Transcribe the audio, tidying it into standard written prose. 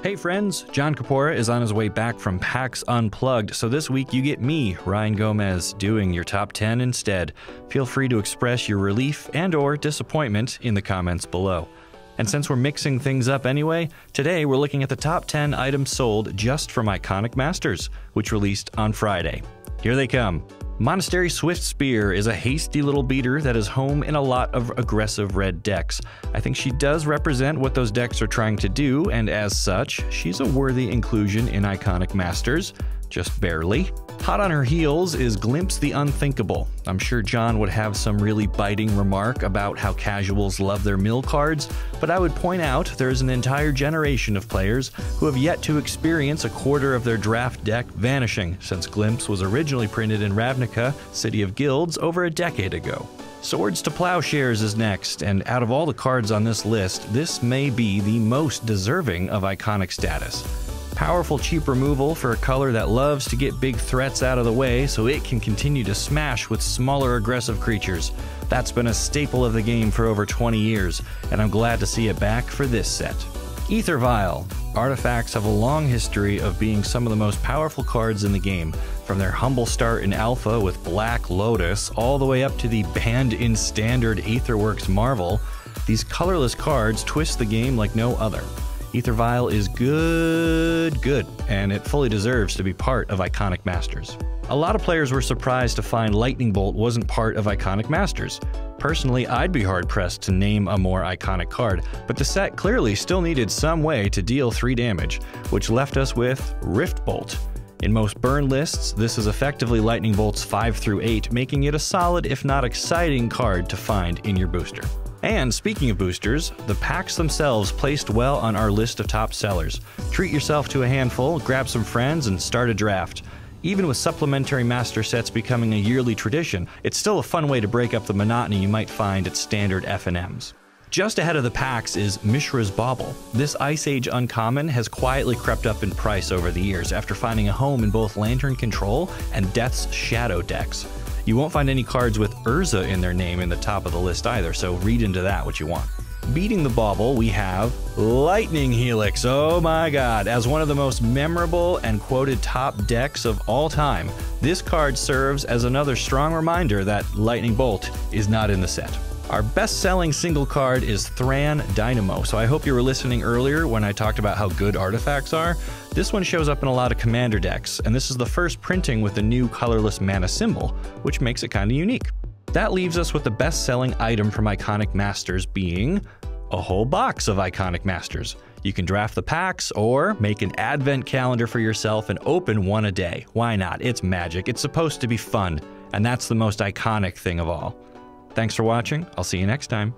Hey friends, John Kapora is on his way back from PAX Unplugged, so this week you get me, Ryan Gomez, doing your top 10 instead. Feel free to express your relief and/or disappointment in the comments below. And since we're mixing things up anyway, today we're looking at the top 10 items sold just from Iconic Masters, which released on Friday. Here they come. Monastery Swift Spear is a hasty little beater that is home in a lot of aggressive red decks. I think she does represent what those decks are trying to do, and as such, she's a worthy inclusion in Iconic Masters, just barely. Hot on her heels is Glimpse the Unthinkable. I'm sure John would have some really biting remark about how casuals love their mill cards, but I would point out there's an entire generation of players who have yet to experience a quarter of their draft deck vanishing, since Glimpse was originally printed in Ravnica, City of Guilds, over a decade ago. Swords to Plowshares is next, and out of all the cards on this list, this may be the most deserving of iconic status. Powerful cheap removal for a color that loves to get big threats out of the way so it can continue to smash with smaller aggressive creatures. That's been a staple of the game for over 20 years, and I'm glad to see it back for this set. Aether Vial. Artifacts have a long history of being some of the most powerful cards in the game, from their humble start in Alpha with Black Lotus all the way up to the banned in Standard Aetherworks Marvel. These colorless cards twist the game like no other. Aether Vial is good, and it fully deserves to be part of Iconic Masters. A lot of players were surprised to find Lightning Bolt wasn't part of Iconic Masters. Personally, I'd be hard-pressed to name a more iconic card, but the set clearly still needed some way to deal 3 damage, which left us with Rift Bolt. In most burn lists, this is effectively Lightning Bolt's 5 through 8, making it a solid, if not exciting, card to find in your booster. And speaking of boosters, the packs themselves placed well on our list of top sellers. Treat yourself to a handful, grab some friends, and start a draft. Even with supplementary master sets becoming a yearly tradition, it's still a fun way to break up the monotony you might find at standard F&Ms. Just ahead of the packs is Mishra's Bauble. This Ice Age uncommon has quietly crept up in price over the years after finding a home in both Lantern Control and Death's Shadow decks. You won't find any cards with Urza in their name in the top of the list either, so read into that what you want. Beating the Bauble, we have Lightning Helix. Oh my god, as one of the most memorable and quoted top decks of all time, this card serves as another strong reminder that Lightning Bolt is not in the set. Our best-selling single card is Thran Dynamo, so I hope you were listening earlier when I talked about how good artifacts are. This one shows up in a lot of commander decks, and this is the first printing with the new colorless mana symbol, which makes it kinda unique. That leaves us with the best-selling item from Iconic Masters being a whole box of Iconic Masters. You can draft the packs, or make an advent calendar for yourself and open one a day. Why not? It's magic, it's supposed to be fun, and that's the most iconic thing of all. Thanks for watching, I'll see you next time.